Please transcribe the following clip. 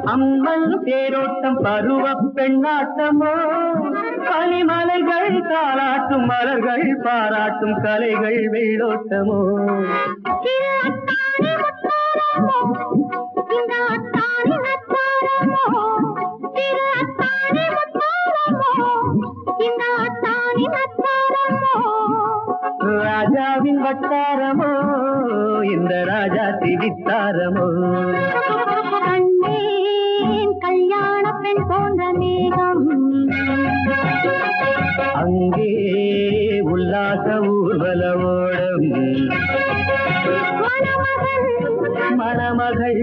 அம்மன் தேரோட்டம் பருவ பெண்ணாட்டமோ பனிமலைகள் தாளாட்டும் மலர்கள் பாராட்டும் கலைகள் வெள்ளோட்டமோ ராஜாவின் வட்டாரமோ இந்த ராஜா திவித்தாரமோ கல்யாண பெண் போன்ற மேகம் அங்கே உல்லாச ஊர்வலவோடும் மணமகள்